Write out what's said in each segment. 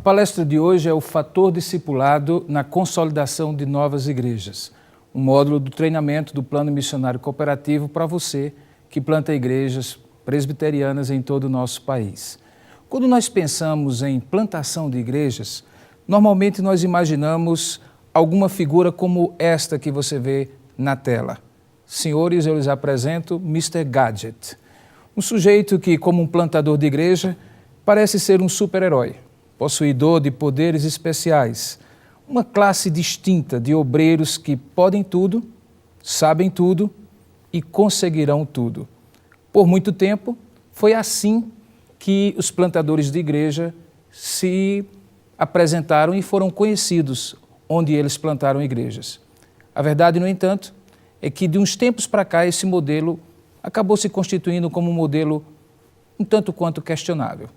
palestra de hoje é o fator discipulado na consolidação de novas igrejas, um módulo do treinamento do Plano Missionário Cooperativo para você que planta igrejas presbiterianas em todo o nosso país. Quando nós pensamos em plantação de igrejas, normalmente nós imaginamos alguma figura como esta que você vê na tela. Senhores, eu lhes apresento Mr. Gadget, um sujeito que, como um plantador de igreja, parece ser um super-herói, possuidor de poderes especiais, uma classe distinta de obreiros que podem tudo, sabem tudo e conseguirão tudo. Por muito tempo, foi assim que os plantadores de igreja se apresentaram e foram conhecidos onde eles plantaram igrejas. A verdade, no entanto, é que de uns tempos para cá esse modelo acabou se constituindo como um modelo um tanto quanto questionável.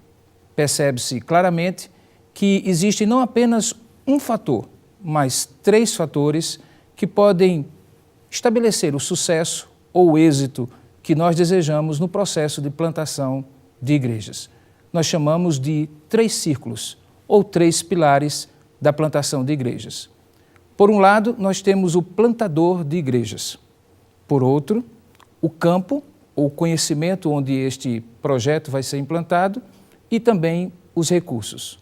Percebe-se claramente que existe não apenas um fator, mas 3 fatores que podem estabelecer o sucesso ou o êxito que nós desejamos no processo de plantação de igrejas. Nós chamamos de 3 círculos ou 3 pilares da plantação de igrejas. Por um lado, nós temos o plantador de igrejas. Por outro, o campo ou conhecimento onde este projeto vai ser implantado e também os recursos.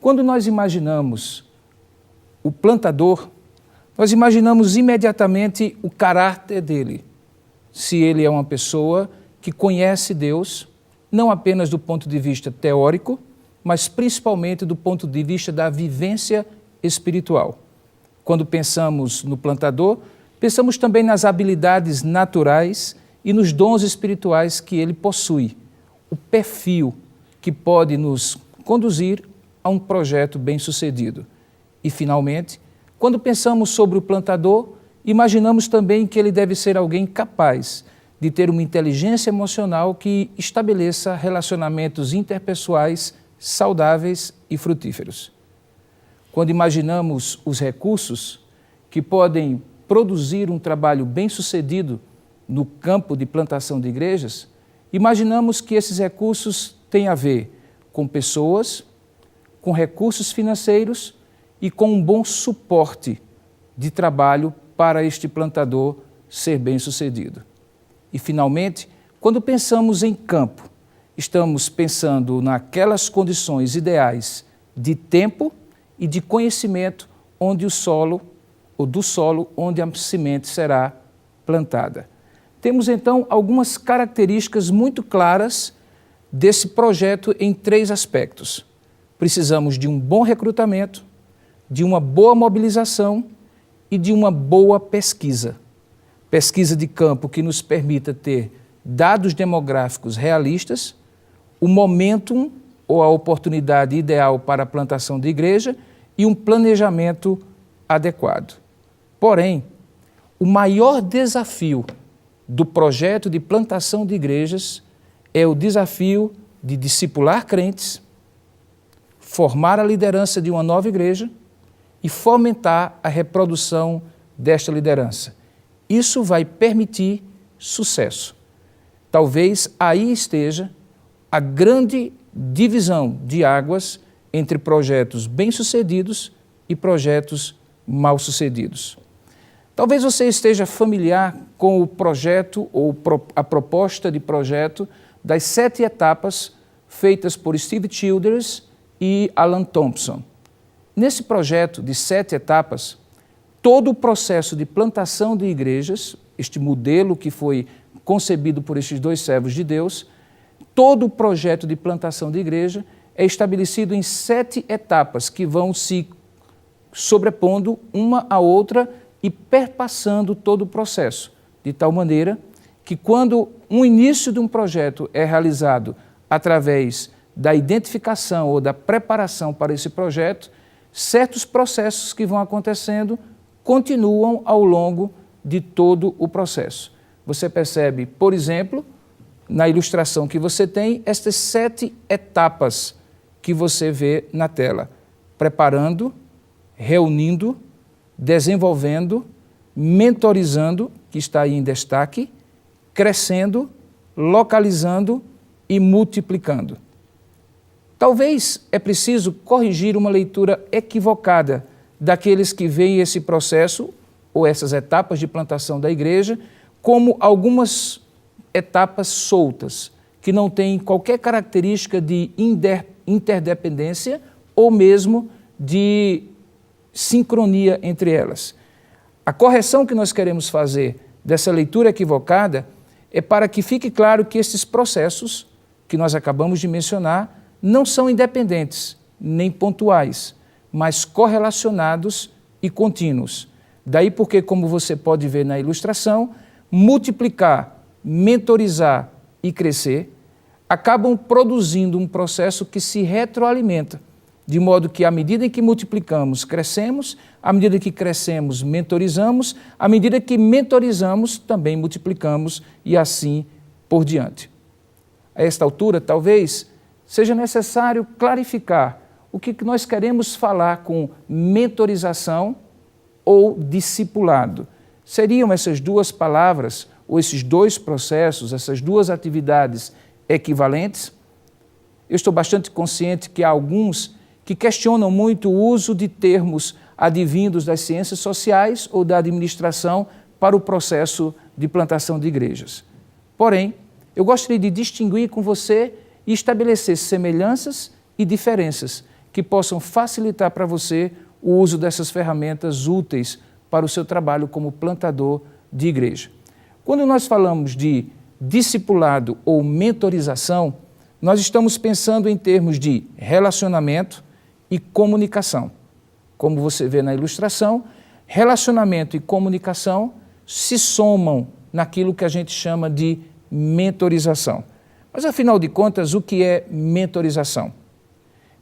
Quando nós imaginamos o plantador, nós imaginamos imediatamente o caráter dele. Se ele é uma pessoa que conhece Deus, não apenas do ponto de vista teórico, mas principalmente do ponto de vista da vivência espiritual. Quando pensamos no plantador, pensamos também nas habilidades naturais e nos dons espirituais que ele possui, o perfil que pode nos conduzir a um projeto bem-sucedido. E, finalmente, quando pensamos sobre o plantador, imaginamos também que ele deve ser alguém capaz de ter uma inteligência emocional que estabeleça relacionamentos interpessoais saudáveis e frutíferos. Quando imaginamos os recursos que podem produzir um trabalho bem-sucedido no campo de plantação de igrejas, imaginamos que esses recursos têm a ver com pessoas, com recursos financeiros e com um bom suporte de trabalho para este plantador ser bem-sucedido. E, finalmente, quando pensamos em campo, estamos pensando naquelas condições ideais de tempo e de conhecimento onde o solo, ou do solo, onde a semente será plantada. Temos, então, algumas características muito claras desse projeto em 3 aspectos. Precisamos de um bom recrutamento, de uma boa mobilização e de uma boa pesquisa. Pesquisa de campo que nos permita ter dados demográficos realistas, o momentum ou a oportunidade ideal para a plantação de igreja e um planejamento adequado. Porém, o maior desafio do projeto de plantação de igrejas é o desafio de discipular crentes, formar a liderança de uma nova igreja e fomentar a reprodução desta liderança. Isso vai permitir sucesso. Talvez aí esteja a grande divisão de águas entre projetos bem-sucedidos e projetos mal-sucedidos. Talvez você esteja familiar com o projeto ou a proposta de projeto das 7 etapas feitas por Steve Childers e Alan Thompson. Nesse projeto de 7 etapas, todo o processo de plantação de igrejas, este modelo que foi concebido por estes 2 servos de Deus, todo o projeto de plantação de igreja é estabelecido em 7 etapas que vão se sobrepondo uma à outra e perpassando todo o processo, de tal maneira que quando um início de um projeto é realizado através da identificação ou da preparação para esse projeto, certos processos que vão acontecendo continuam ao longo de todo o processo. Você percebe, por exemplo, na ilustração que você tem, estas 7 etapas que você vê na tela: preparando, reunindo, desenvolvendo, mentorizando, que está aí em destaque, crescendo, localizando e multiplicando. Talvez é preciso corrigir uma leitura equivocada daqueles que veem esse processo ou essas etapas de plantação da igreja como algumas etapas soltas, que não têm qualquer característica de interdependência ou mesmo de sincronia entre elas. A correção que nós queremos fazer dessa leitura equivocada é para que fique claro que esses processos que nós acabamos de mencionar não são independentes, nem pontuais, mas correlacionados e contínuos. Daí porque, como você pode ver na ilustração, multiplicar, mentorizar e crescer acabam produzindo um processo que se retroalimenta, de modo que, à medida em que multiplicamos, crescemos, à medida que crescemos, mentorizamos, à medida que mentorizamos, também multiplicamos e assim por diante. A esta altura, talvez, seja necessário clarificar o que nós queremos falar com mentorização ou discipulado. Seriam essas duas palavras, ou esses dois processos, essas duas atividades equivalentes? Eu estou bastante consciente que há alguns que questionam muito o uso de termos advindos das ciências sociais ou da administração para o processo de plantação de igrejas. Porém, eu gostaria de distinguir com você e estabelecer semelhanças e diferenças que possam facilitar para você o uso dessas ferramentas úteis para o seu trabalho como plantador de igreja. Quando nós falamos de discipulado ou mentorização, nós estamos pensando em termos de relacionamento e comunicação. Como você vê na ilustração, relacionamento e comunicação se somam naquilo que a gente chama de mentorização. Mas, afinal de contas, o que é mentorização?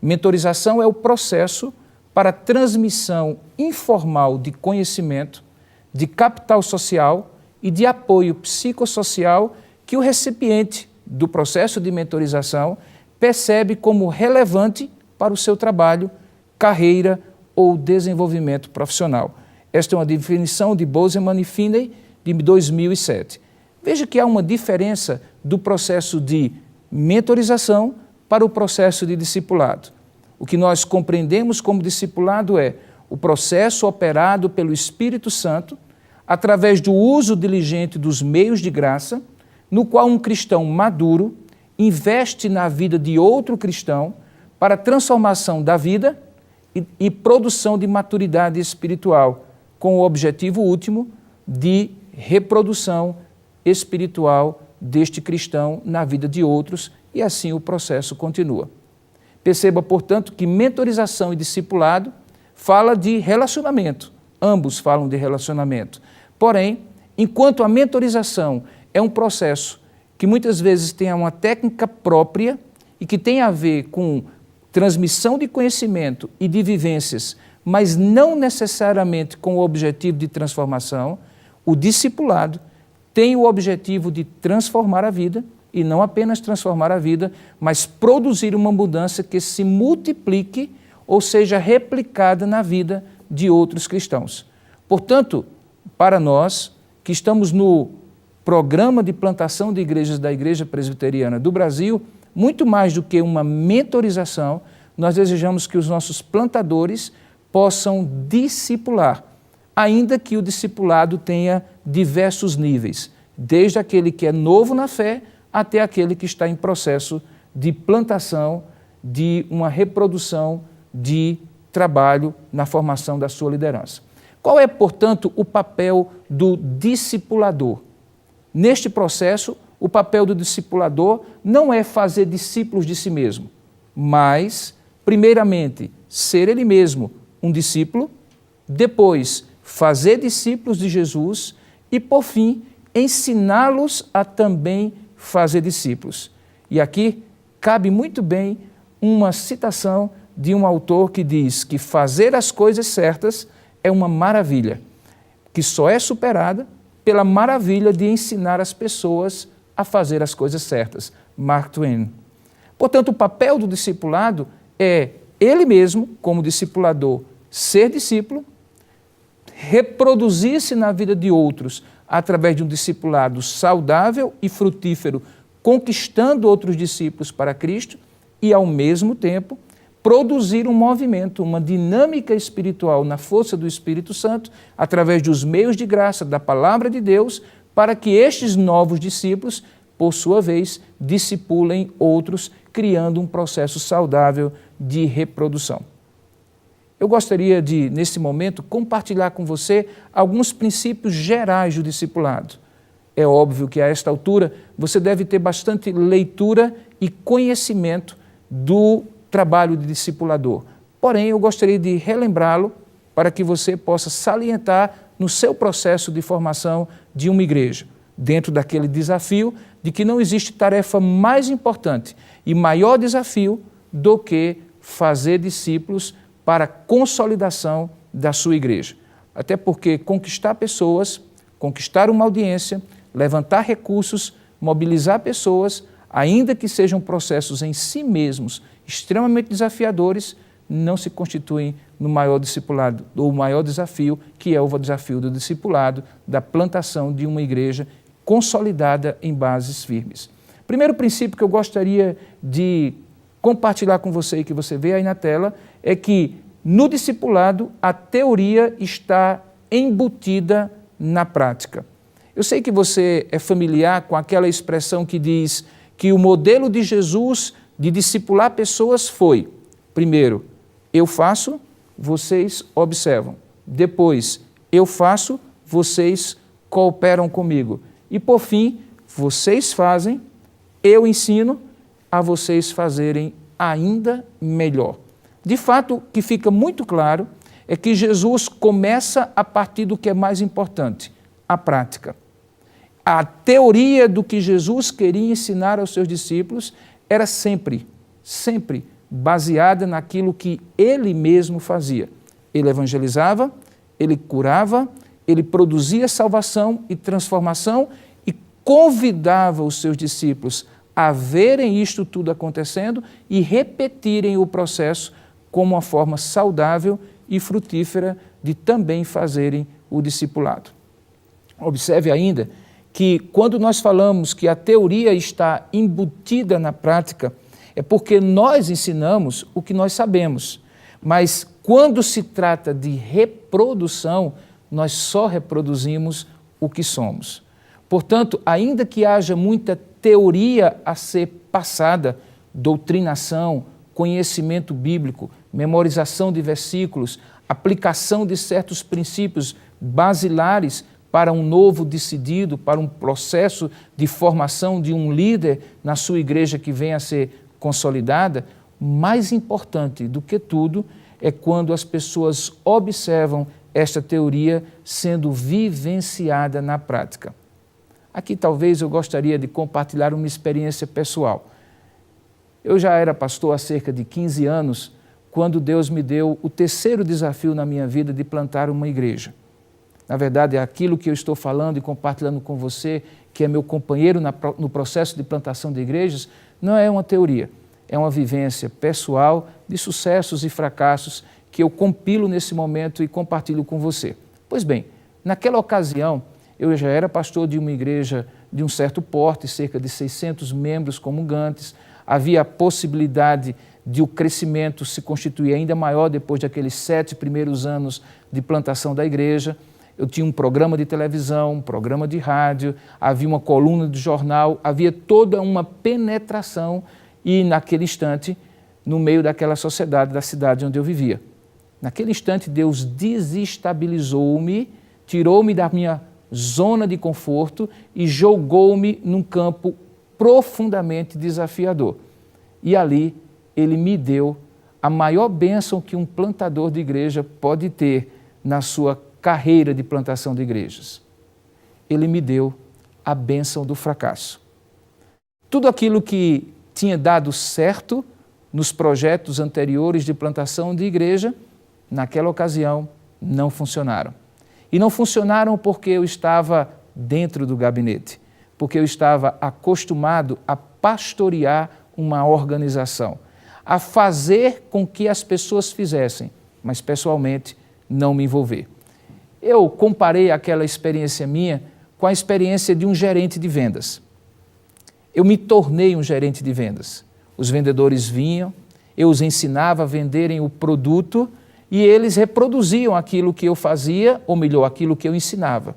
Mentorização é o processo para transmissão informal de conhecimento, de capital social e de apoio psicossocial que o recipiente do processo de mentorização percebe como relevante para o seu trabalho, carreira ou desenvolvimento profissional. Esta é uma definição de Bozeman e Finney de 2007. Veja que há uma diferença do processo de mentorização para o processo de discipulado. O que nós compreendemos como discipulado é o processo operado pelo Espírito Santo através do uso diligente dos meios de graça, no qual um cristão maduro investe na vida de outro cristão para a transformação da vida e produção de maturidade espiritual, com o objetivo último de reprodução espiritual deste cristão na vida de outros, e assim o processo continua. Perceba, portanto, que mentorização e discipulado fala de relacionamento, ambos falam de relacionamento. Porém, enquanto a mentorização é um processo que muitas vezes tem uma técnica própria e que tem a ver com transmissão de conhecimento e de vivências, mas não necessariamente com o objetivo de transformação, o discipulado tem o objetivo de transformar a vida, e não apenas transformar a vida, mas produzir uma mudança que se multiplique ou seja replicada na vida de outros cristãos. Portanto, para nós que estamos no programa de plantação de igrejas da Igreja Presbiteriana do Brasil, muito mais do que uma mentorização, nós desejamos que os nossos plantadores possam discipular, ainda que o discipulado tenha diversos níveis, desde aquele que é novo na fé até aquele que está em processo de plantação, de uma reprodução de trabalho na formação da sua liderança. Qual é, portanto, o papel do discipulador? Neste processo, o papel do discipulador não é fazer discípulos de si mesmo, mas, primeiramente, ser ele mesmo um discípulo, depois, fazer discípulos de Jesus e, por fim, ensiná-los a também fazer discípulos. E aqui cabe muito bem uma citação de um autor que diz que fazer as coisas certas é uma maravilha, que só é superada pela maravilha de ensinar as pessoas a fazer as coisas certas. Mark Twain. Portanto, o papel do discipulado é ele mesmo, como discipulador, ser discípulo, reproduzir-se na vida de outros através de um discipulado saudável e frutífero, conquistando outros discípulos para Cristo, e, ao mesmo tempo, produzir um movimento, uma dinâmica espiritual na força do Espírito Santo, através dos meios de graça da Palavra de Deus, para que estes novos discípulos, por sua vez, discipulem outros, criando um processo saudável de reprodução. Eu gostaria de, nesse momento, compartilhar com você alguns princípios gerais do discipulado. É óbvio que, a esta altura, você deve ter bastante leitura e conhecimento do trabalho de discipulador. Porém, eu gostaria de relembrá-lo para que você possa salientar no seu processo de formação de uma igreja, dentro daquele desafio de que não existe tarefa mais importante e maior desafio do que fazer discípulos para a consolidação da sua igreja. Até porque conquistar pessoas, conquistar uma audiência, levantar recursos, mobilizar pessoas, ainda que sejam processos em si mesmos extremamente desafiadores, não se constituem no maior discipulado, ou o maior desafio, que é o desafio do discipulado, da plantação de uma igreja consolidada em bases firmes. Primeiro princípio que eu gostaria de compartilhar com você e que você vê aí na tela é que no discipulado a teoria está embutida na prática. Eu sei que você é familiar com aquela expressão que diz que o modelo de Jesus de discipular pessoas foi, primeiro, eu faço, vocês observam. Depois, eu faço, vocês cooperam comigo. E por fim, vocês fazem, eu ensino a vocês fazerem ainda melhor. De fato, o que fica muito claro é que Jesus começa a partir do que é mais importante, a prática. A teoria do que Jesus queria ensinar aos seus discípulos era sempre baseada naquilo que ele mesmo fazia. Ele evangelizava, ele curava, ele produzia salvação e transformação e convidava os seus discípulos a verem isto tudo acontecendo e repetirem o processo como uma forma saudável e frutífera de também fazerem o discipulado. Observe ainda que quando nós falamos que a teoria está embutida na prática, é porque nós ensinamos o que nós sabemos, mas quando se trata de reprodução, nós só reproduzimos o que somos. Portanto, ainda que haja muita teoria a ser passada, doutrinação, conhecimento bíblico, memorização de versículos, aplicação de certos princípios basilares para um novo decidido, para um processo de formação de um líder na sua igreja que venha a ser consolidada, mais importante do que tudo é quando as pessoas observam esta teoria sendo vivenciada na prática. Aqui talvez eu gostaria de compartilhar uma experiência pessoal. Eu já era pastor há cerca de 15 anos, quando Deus me deu o terceiro desafio na minha vida de plantar uma igreja. Na verdade, é aquilo que eu estou falando e compartilhando com você, que é meu companheiro no processo de plantação de igrejas, não é uma teoria, é uma vivência pessoal de sucessos e fracassos que eu compilo nesse momento e compartilho com você. Pois bem, naquela ocasião, eu já era pastor de uma igreja de um certo porte, cerca de 600 membros comungantes, havia a possibilidade de o crescimento se constituir ainda maior depois daqueles 7 primeiros anos de plantação da igreja. Eu tinha um programa de televisão, um programa de rádio, havia uma coluna de jornal, havia toda uma penetração e, naquele instante, no meio daquela sociedade da cidade onde eu vivia. Naquele instante, Deus desestabilizou-me, tirou-me da minha zona de conforto e jogou-me num campo profundamente desafiador. E ali, Ele me deu a maior bênção que um plantador de igreja pode ter na sua carreira de plantação de igrejas. Ele me deu a bênção do fracasso. Tudo aquilo que tinha dado certo nos projetos anteriores de plantação de igreja, naquela ocasião, não funcionaram. E não funcionaram porque eu estava dentro do gabinete, porque eu estava acostumado a pastorear uma organização, a fazer com que as pessoas fizessem, mas pessoalmente não me envolver. Eu comparei aquela experiência minha com a experiência de um gerente de vendas. Eu me tornei um gerente de vendas. Os vendedores vinham, eu os ensinava a venderem o produto e eles reproduziam aquilo que eu fazia, ou melhor, aquilo que eu ensinava.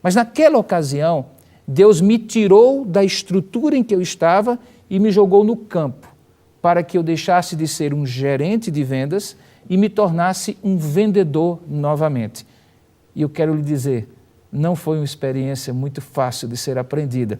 Mas naquela ocasião, Deus me tirou da estrutura em que eu estava e me jogou no campo, para que eu deixasse de ser um gerente de vendas e me tornasse um vendedor novamente. E eu quero lhe dizer, não foi uma experiência muito fácil de ser aprendida.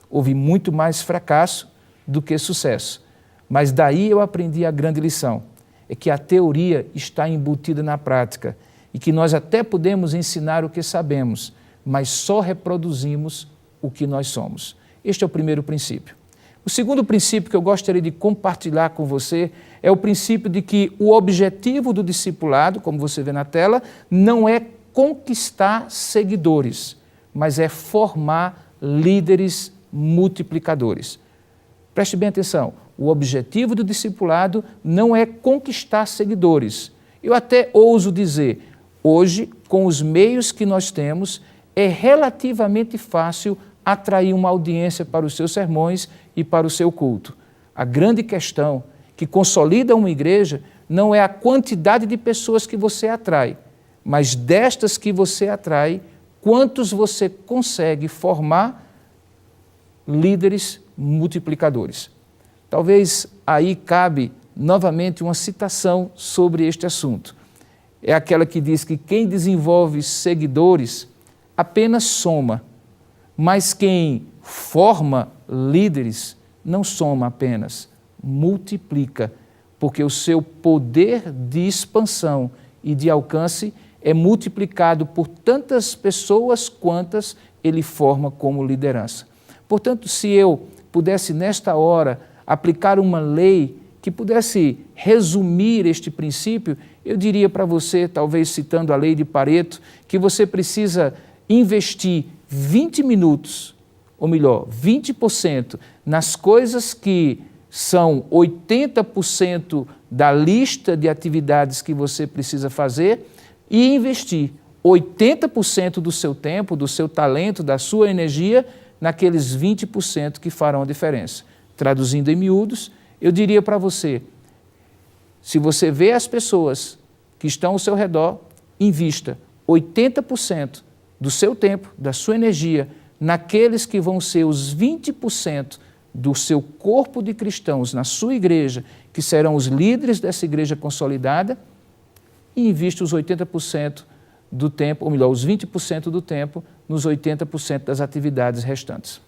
Houve muito mais fracasso do que sucesso. Mas daí eu aprendi a grande lição, é que a teoria está embutida na prática e que nós até podemos ensinar o que sabemos, mas só reproduzimos o que nós somos. Este é o primeiro princípio. O segundo princípio que eu gostaria de compartilhar com você é o princípio de que o objetivo do discipulado, como você vê na tela, não é conquistar seguidores, mas é formar líderes multiplicadores. Preste bem atenção, o objetivo do discipulado não é conquistar seguidores. Eu até ouso dizer, hoje, com os meios que nós temos, é relativamente fácil atrair uma audiência para os seus sermões e para o seu culto. A grande questão que consolida uma igreja não é a quantidade de pessoas que você atrai, mas destas que você atrai, quantos você consegue formar líderes multiplicadores. Talvez aí cabe novamente uma citação sobre este assunto. É aquela que diz que quem desenvolve seguidores apenas soma, mas quem forma líderes não soma apenas, multiplica, porque o seu poder de expansão e de alcance é multiplicado por tantas pessoas quantas ele forma como liderança. Portanto, se eu pudesse nesta hora aplicar uma lei que pudesse resumir este princípio, eu diria para você, talvez citando a lei de Pareto, que você precisa investir 20 minutos, ou melhor, 20% nas coisas que são 80% da lista de atividades que você precisa fazer e investir 80% do seu tempo, do seu talento, da sua energia naqueles 20% que farão a diferença. Traduzindo em miúdos, eu diria para você, se você vê as pessoas que estão ao seu redor, invista 80% do seu tempo, da sua energia, naqueles que vão ser os 20% do seu corpo de cristãos, na sua igreja, que serão os líderes dessa igreja consolidada, e invista os 80% do tempo, ou melhor, os 20% do tempo, nos 80% das atividades restantes.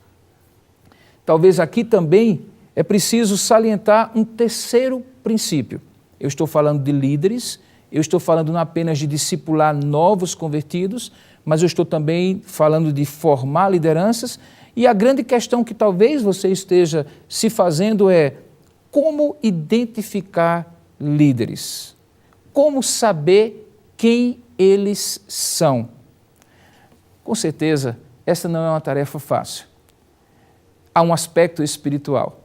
Talvez aqui também é preciso salientar um terceiro princípio. Eu estou falando de líderes, eu estou falando não apenas de discipular novos convertidos, mas eu estou também falando de formar lideranças, e a grande questão que talvez você esteja se fazendo é como identificar líderes? Como saber quem eles são? Com certeza, essa não é uma tarefa fácil. Há um aspecto espiritual.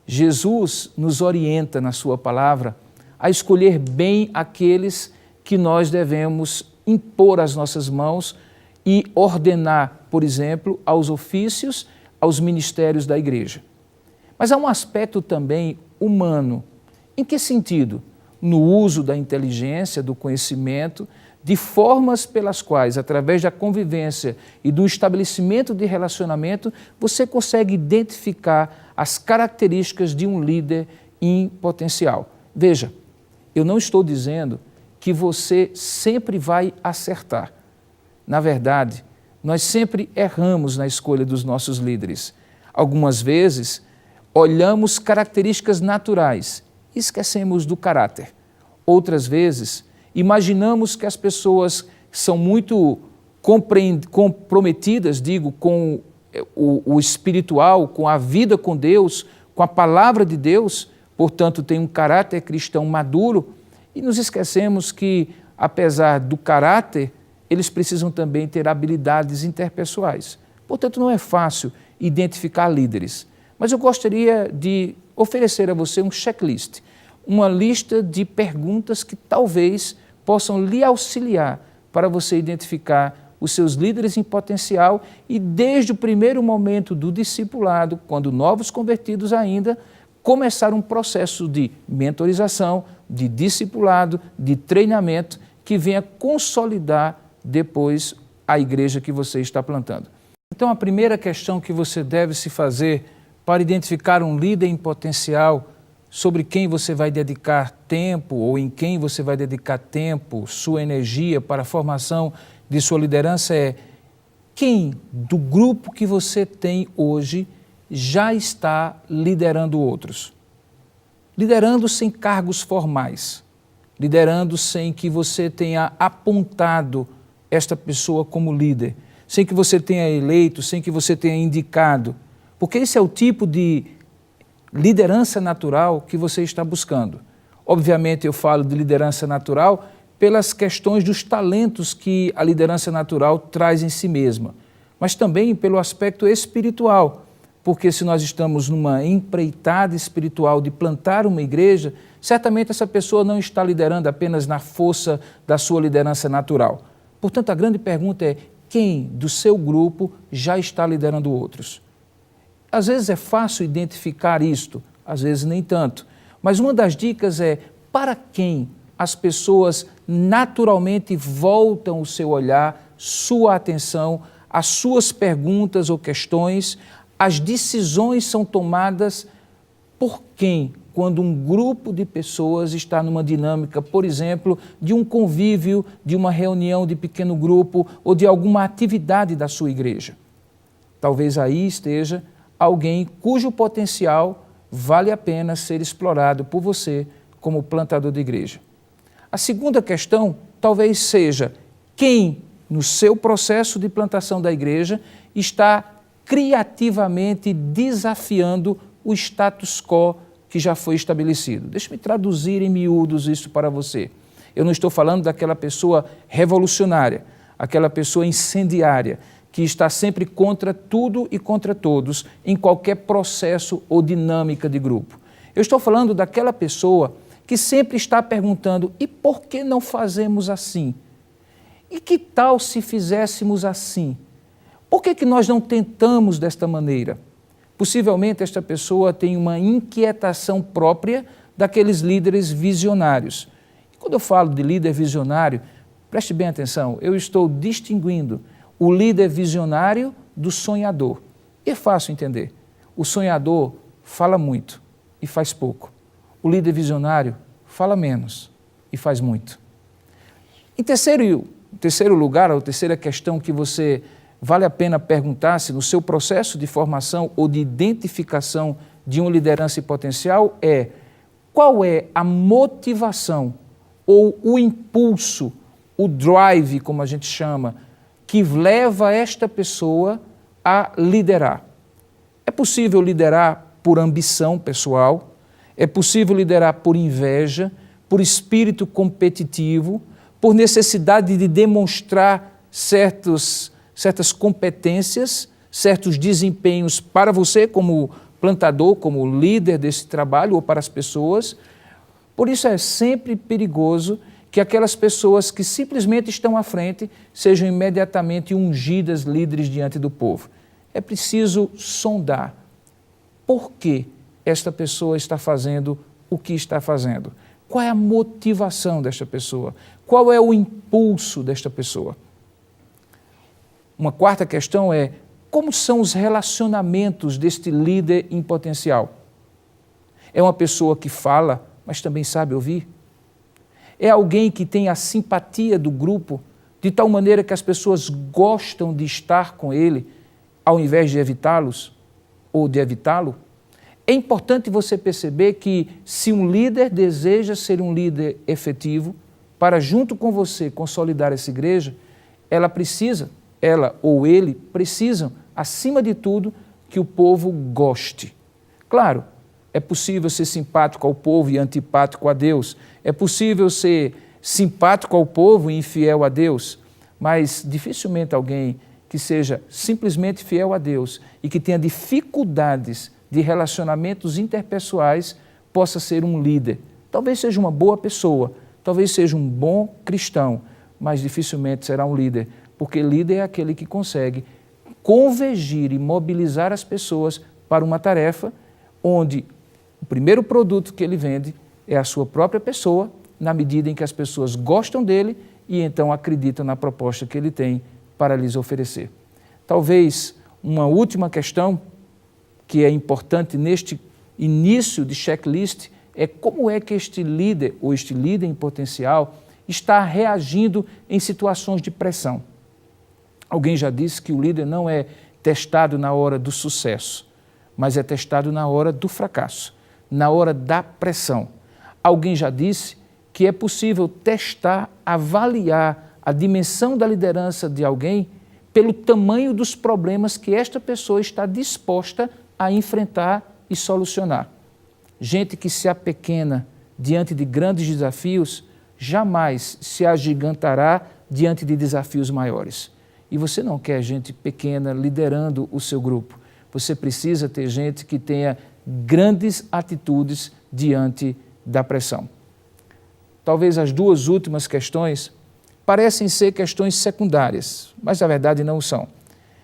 Jesus nos orienta na sua palavra a escolher bem aqueles que nós devemos impor as nossas mãos e ordenar, por exemplo, aos ofícios, aos ministérios da igreja. Mas há um aspecto também humano. Em que sentido? No uso da inteligência, do conhecimento, de formas pelas quais, através da convivência e do estabelecimento de relacionamento, você consegue identificar as características de um líder em potencial. Veja, eu não estou dizendo que você sempre vai acertar. Na verdade, nós sempre erramos na escolha dos nossos líderes. Algumas vezes, olhamos características naturais e esquecemos do caráter. Outras vezes, imaginamos que as pessoas são muito comprometidas, com o espiritual, com a vida com Deus, com a palavra de Deus, portanto, têm um caráter cristão maduro, e nos esquecemos que, apesar do caráter, eles precisam também ter habilidades interpessoais. Portanto, não é fácil identificar líderes. Mas eu gostaria de oferecer a você um checklist, uma lista de perguntas que talvez possam lhe auxiliar para você identificar os seus líderes em potencial e, desde o primeiro momento do discipulado, quando novos convertidos ainda, começar um processo de mentorização, de discipulado, de treinamento, que venha consolidar depois a igreja que você está plantando. Então, a primeira questão que você deve se fazer para identificar um líder em potencial, sobre quem você vai dedicar tempo ou em quem você vai dedicar tempo, sua energia para a formação de sua liderança é: quem do grupo que você tem hoje já está liderando outros? Liderando sem cargos formais, liderando sem que você tenha apontado esta pessoa como líder, sem que você tenha eleito, sem que você tenha indicado, porque esse é o tipo de liderança natural que você está buscando. Obviamente eu falo de liderança natural pelas questões dos talentos que a liderança natural traz em si mesma, mas também pelo aspecto espiritual, porque se nós estamos numa empreitada espiritual de plantar uma igreja, certamente essa pessoa não está liderando apenas na força da sua liderança natural. Portanto, a grande pergunta é: quem do seu grupo já está liderando outros? Às vezes é fácil identificar isto, às vezes nem tanto. Mas uma das dicas é: para quem as pessoas naturalmente voltam o seu olhar, sua atenção, as suas perguntas ou questões, as decisões são tomadas por quem? Quando um grupo de pessoas está numa dinâmica, por exemplo, de um convívio, de uma reunião de pequeno grupo ou de alguma atividade da sua igreja. Talvez aí esteja alguém cujo potencial vale a pena ser explorado por você como plantador de igreja. A segunda questão talvez seja: quem no seu processo de plantação da igreja está criativamente desafiando o status quo que já foi estabelecido. Deixe-me traduzir em miúdos isso para você. Eu não estou falando daquela pessoa revolucionária, aquela pessoa incendiária, que está sempre contra tudo e contra todos, em qualquer processo ou dinâmica de grupo. Eu estou falando daquela pessoa que sempre está perguntando: e por que não fazemos assim? E que tal se fizéssemos assim? Por que nós não tentamos desta maneira? Possivelmente esta pessoa tem uma inquietação própria daqueles líderes visionários. E quando eu falo de líder visionário, preste bem atenção, eu estou distinguindo o líder visionário do sonhador. E é fácil entender. O sonhador fala muito e faz pouco. O líder visionário fala menos e faz muito. Em terceiro lugar, a terceira questão que você vale a pena perguntar-se no seu processo de formação ou de identificação de uma liderança em potencial é: qual é a motivação ou o impulso, o drive, como a gente chama, que leva esta pessoa a liderar? É possível liderar por ambição pessoal, é possível liderar por inveja, por espírito competitivo, por necessidade de demonstrar certas competências, certos desempenhos para você como plantador, como líder desse trabalho ou para as pessoas. Por isso é sempre perigoso que aquelas pessoas que simplesmente estão à frente sejam imediatamente ungidas líderes diante do povo. É preciso sondar por que esta pessoa está fazendo o que está fazendo. Qual é a motivação desta pessoa? Qual é o impulso desta pessoa? Uma quarta questão é: como são os relacionamentos deste líder em potencial? É uma pessoa que fala, mas também sabe ouvir? É alguém que tem a simpatia do grupo, de tal maneira que as pessoas gostam de estar com ele, ao invés de evitá-los ou de evitá-lo? É importante você perceber que, se um líder deseja ser um líder efetivo, para junto com você consolidar essa igreja, ela ou ele precisam, acima de tudo, que o povo goste. Claro, é possível ser simpático ao povo e antipático a Deus. É possível ser simpático ao povo e infiel a Deus. Mas dificilmente alguém que seja simplesmente fiel a Deus e que tenha dificuldades de relacionamentos interpessoais possa ser um líder. Talvez seja uma boa pessoa, talvez seja um bom cristão, mas dificilmente será um líder, porque líder é aquele que consegue convergir e mobilizar as pessoas para uma tarefa onde O primeiro produto que ele vende é a sua própria pessoa, na medida em que as pessoas gostam dele e então acreditam na proposta que ele tem para lhes oferecer. Talvez uma última questão que é importante neste início de checklist é como é que este líder ou este líder em potencial está reagindo em situações de pressão. Alguém já disse que o líder não é testado na hora do sucesso, mas é testado na hora do fracasso, na hora da pressão. Alguém já disse que é possível testar, avaliar a dimensão da liderança de alguém pelo tamanho dos problemas que esta pessoa está disposta a enfrentar e solucionar. Gente que se apequena diante de grandes desafios, jamais se agigantará diante de desafios maiores. E você não quer gente pequena liderando o seu grupo. Você precisa ter gente que tenha grandes atitudes diante da pressão. Talvez as duas últimas questões parecem ser questões secundárias, mas na verdade não são.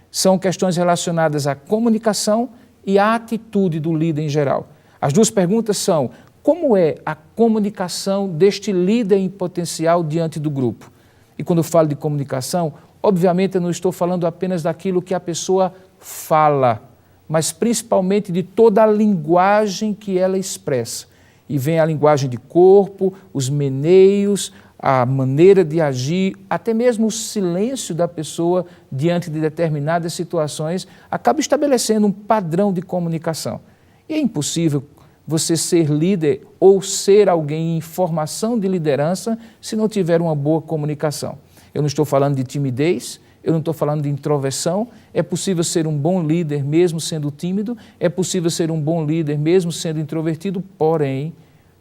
São questões relacionadas à comunicação e à atitude do líder em geral. As duas perguntas são: como é a comunicação deste líder em potencial diante do grupo? E quando eu falo de comunicação, obviamente eu não estou falando apenas daquilo que a pessoa fala, mas principalmente de toda a linguagem que ela expressa. E vem a linguagem de corpo, os meneios, a maneira de agir, até mesmo o silêncio da pessoa diante de determinadas situações, acaba estabelecendo um padrão de comunicação. E é impossível você ser líder ou ser alguém em formação de liderança se não tiver uma boa comunicação. Eu não estou falando de timidez, eu não estou falando de introversão. É possível ser um bom líder mesmo sendo tímido, é possível ser um bom líder mesmo sendo introvertido, porém,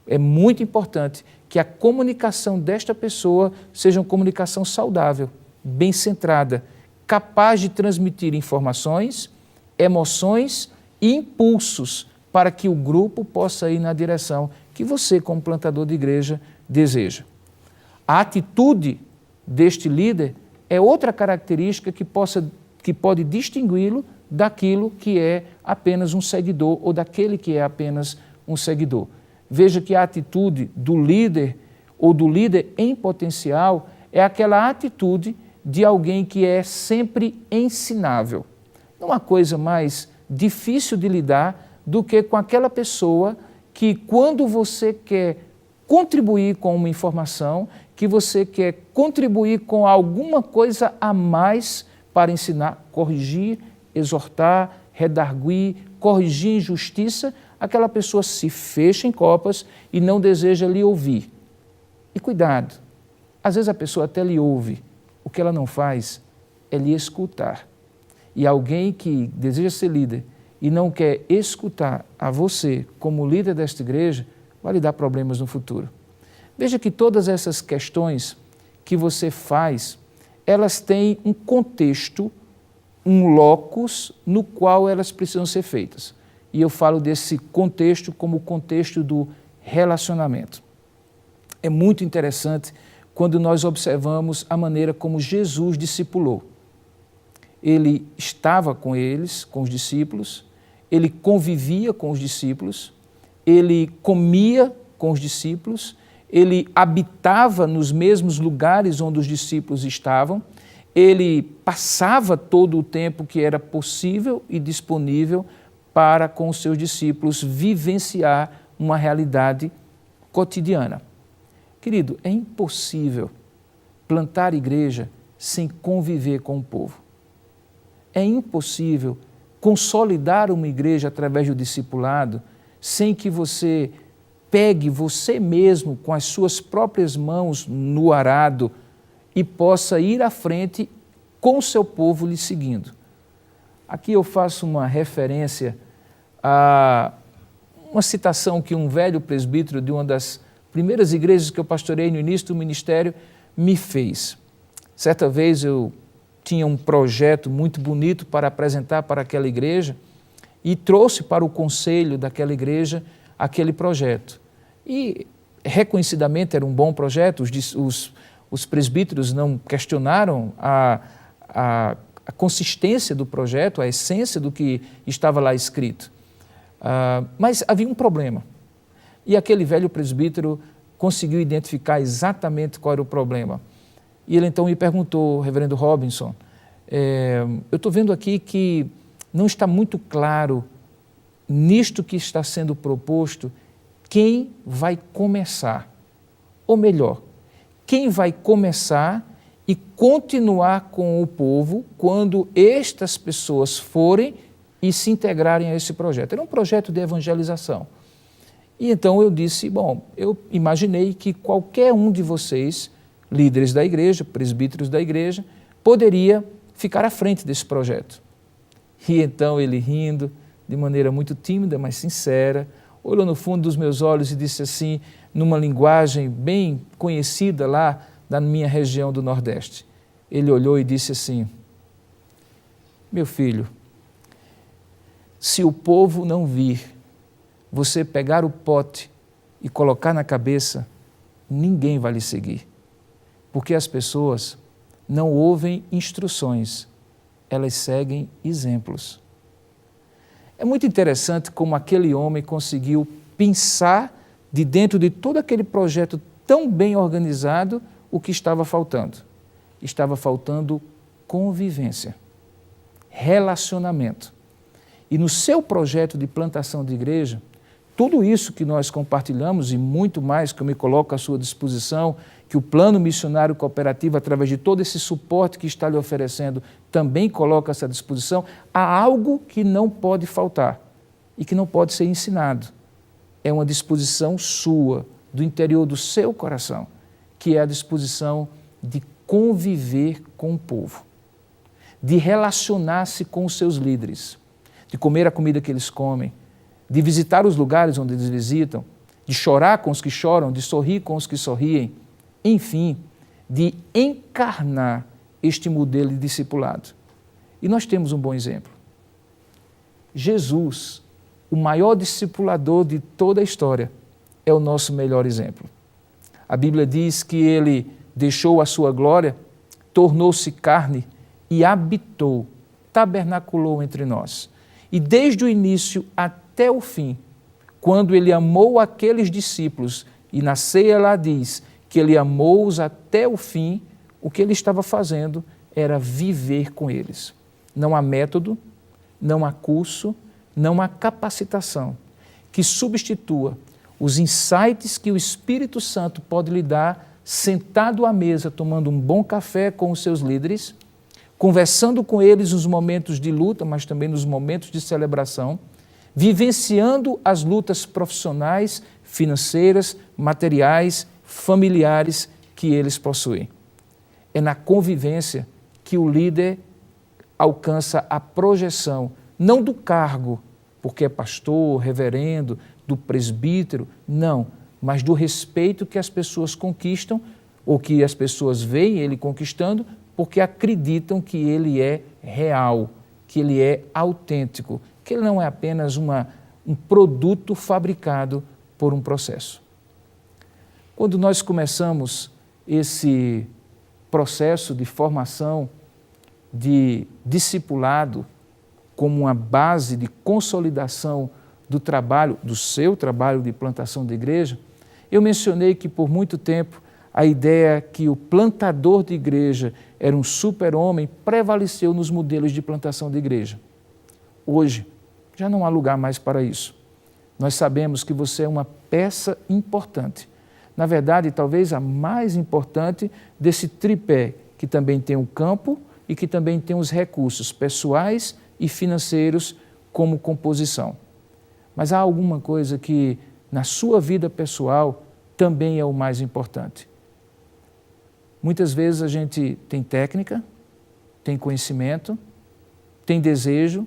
é muito importante que a comunicação desta pessoa seja uma comunicação saudável, bem centrada, capaz de transmitir informações, emoções e impulsos para que o grupo possa ir na direção que você, como plantador de igreja, deseja. A atitude deste líder é outra característica que pode distingui-lo daquilo que é apenas um seguidor ou daquele que é apenas um seguidor. Veja que a atitude do líder ou do líder em potencial é aquela atitude de alguém que é sempre ensinável. Não há coisa mais difícil de lidar do que com aquela pessoa que, quando você quer contribuir com uma informação, que você quer contribuir com alguma coisa a mais para ensinar, corrigir, exortar, redarguir, corrigir injustiça, aquela pessoa se fecha em copas e não deseja lhe ouvir. E cuidado, às vezes a pessoa até lhe ouve, o que ela não faz é lhe escutar. E alguém que deseja ser líder e não quer escutar a você como líder desta igreja, vai lhe dar problemas no futuro. Veja que todas essas questões que você faz, elas têm um contexto, um locus no qual elas precisam ser feitas. E eu falo desse contexto como o contexto do relacionamento. É muito interessante quando nós observamos a maneira como Jesus discipulou. Ele estava com eles, com os discípulos, ele convivia com os discípulos, ele comia com os discípulos, ele habitava nos mesmos lugares onde os discípulos estavam, ele passava todo o tempo que era possível e disponível para com os seus discípulos vivenciar uma realidade cotidiana. Querido, é impossível plantar igreja sem conviver com o povo. É impossível consolidar uma igreja através do discipulado sem que você pegue você mesmo com as suas próprias mãos no arado e possa ir à frente com o seu povo lhe seguindo. Aqui eu faço uma referência a uma citação que um velho presbítero de uma das primeiras igrejas que eu pastorei no início do ministério me fez. Certa vez eu tinha um projeto muito bonito para apresentar para aquela igreja e trouxe para o conselho daquela igreja aquele projeto. E reconhecidamente era um bom projeto, os presbíteros não questionaram a consistência do projeto, a essência do que estava lá escrito. Mas havia um problema. E aquele velho presbítero conseguiu identificar exatamente qual era o problema. E ele então me perguntou, reverendo Robinson, eu estou vendo aqui que não está muito claro nisto que está sendo proposto quem vai começar. Ou melhor, quem vai começar e continuar com o povo quando estas pessoas forem e se integrarem a esse projeto. Era um projeto de evangelização. E então eu disse, bom, eu imaginei que qualquer um de vocês, líderes da igreja, presbíteros da igreja, poderia ficar à frente desse projeto. E então ele, rindo, de maneira muito tímida, mas sincera, olhou no fundo dos meus olhos e disse assim, numa linguagem bem conhecida lá da minha região do Nordeste. Ele olhou e disse assim, meu filho, se o povo não vir você pegar o pote e colocar na cabeça, ninguém vai lhe seguir. Porque as pessoas não ouvem instruções, elas seguem exemplos. É muito interessante como aquele homem conseguiu pensar de dentro de todo aquele projeto tão bem organizado o que estava faltando. Estava faltando convivência, relacionamento. E no seu projeto de plantação de igreja, tudo isso que nós compartilhamos e muito mais que eu me coloco à sua disposição, que o Plano Missionário Cooperativo, através de todo esse suporte que está lhe oferecendo, também coloca essa disposição, há algo que não pode faltar e que não pode ser ensinado. É uma disposição sua, do interior do seu coração, que é a disposição de conviver com o povo, de relacionar-se com os seus líderes, de comer a comida que eles comem, de visitar os lugares onde eles visitam, de chorar com os que choram, de sorrir com os que sorriem, enfim, de encarnar este modelo de discipulado. E nós temos um bom exemplo. Jesus, o maior discipulador de toda a história, é o nosso melhor exemplo. A Bíblia diz que ele deixou a sua glória, tornou-se carne e habitou, tabernaculou entre nós. E desde o início até o fim, quando ele amou aqueles discípulos, e na ceia lá diz que ele amou-os até o fim, o que ele estava fazendo era viver com eles. Não há método, não há curso, não há capacitação que substitua os insights que o Espírito Santo pode lhe dar sentado à mesa, tomando um bom café com os seus líderes, conversando com eles nos momentos de luta, mas também nos momentos de celebração, vivenciando as lutas profissionais, financeiras, materiais, familiares que eles possuem. É na convivência que o líder alcança a projeção, não do cargo, porque é pastor, reverendo, do presbítero, não, mas do respeito que as pessoas conquistam, ou que as pessoas veem ele conquistando, porque acreditam que ele é real, que ele é autêntico, que ele não é apenas um produto fabricado por um processo. Quando nós começamos esse processo de formação, de discipulado, como uma base de consolidação do trabalho, do seu trabalho de plantação de igreja, eu mencionei que por muito tempo a ideia que o plantador de igreja era um super-homem prevaleceu nos modelos de plantação de igreja. Hoje, já não há lugar mais para isso. Nós sabemos que você é uma peça importante. Na verdade, talvez a mais importante desse tripé, que também tem o campo e que também tem os recursos pessoais e financeiros como composição. Mas há alguma coisa que, na sua vida pessoal, também é o mais importante. Muitas vezes a gente tem técnica, tem conhecimento, tem desejo,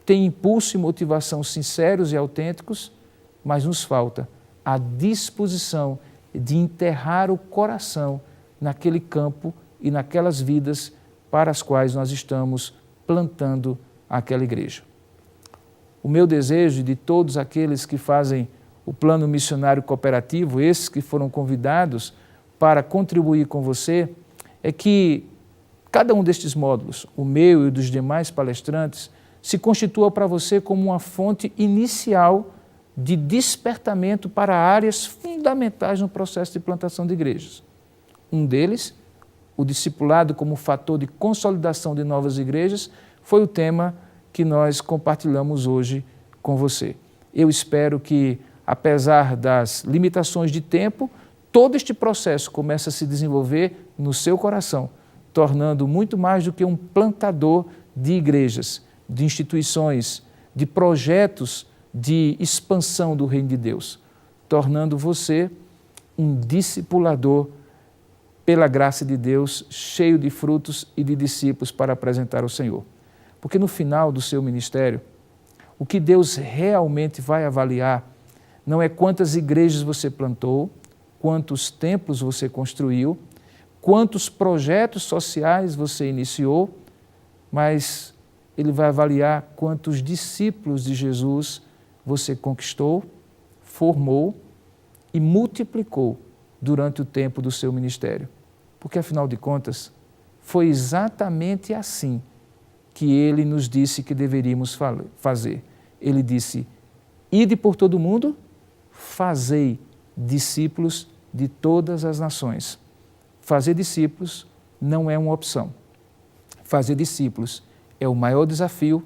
tem impulso e motivação sinceros e autênticos, mas nos falta a disposição de enterrar o coração naquele campo e naquelas vidas para as quais nós estamos plantando aquela igreja. O meu desejo de todos aqueles que fazem o Plano Missionário Cooperativo, esses que foram convidados para contribuir com você, é que cada um destes módulos, o meu e o dos demais palestrantes, se constitua para você como uma fonte inicial de despertamento para áreas fundamentais no processo de plantação de igrejas. Um deles, o discipulado como fator de consolidação de novas igrejas, foi o tema que nós compartilhamos hoje com você. Eu espero que, apesar das limitações de tempo, todo este processo comece a se desenvolver no seu coração, tornando muito mais do que um plantador de igrejas, de instituições, de projetos de expansão do reino de Deus, tornando você um discipulador pela graça de Deus, cheio de frutos e de discípulos para apresentar ao Senhor. Porque no final do seu ministério, o que Deus realmente vai avaliar não é quantas igrejas você plantou, quantos templos você construiu, quantos projetos sociais você iniciou, mas Ele vai avaliar quantos discípulos de Jesus você conquistou, formou e multiplicou durante o tempo do seu ministério. Porque, afinal de contas, foi exatamente assim que Ele nos disse que deveríamos fazer. Ele disse: ide por todo o mundo, fazei discípulos de todas as nações. Fazer discípulos não é uma opção. Fazer discípulos é o maior desafio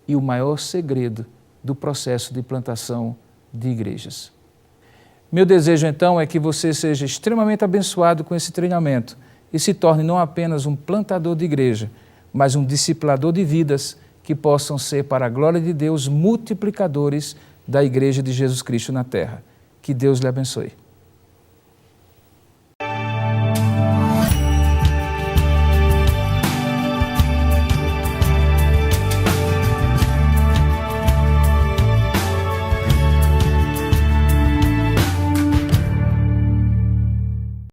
e o maior segredo do processo de plantação de igrejas. Meu desejo, então, é que você seja extremamente abençoado com esse treinamento e se torne não apenas um plantador de igreja, mas um discipulador de vidas que possam ser, para a glória de Deus, multiplicadores da Igreja de Jesus Cristo na terra. Que Deus lhe abençoe.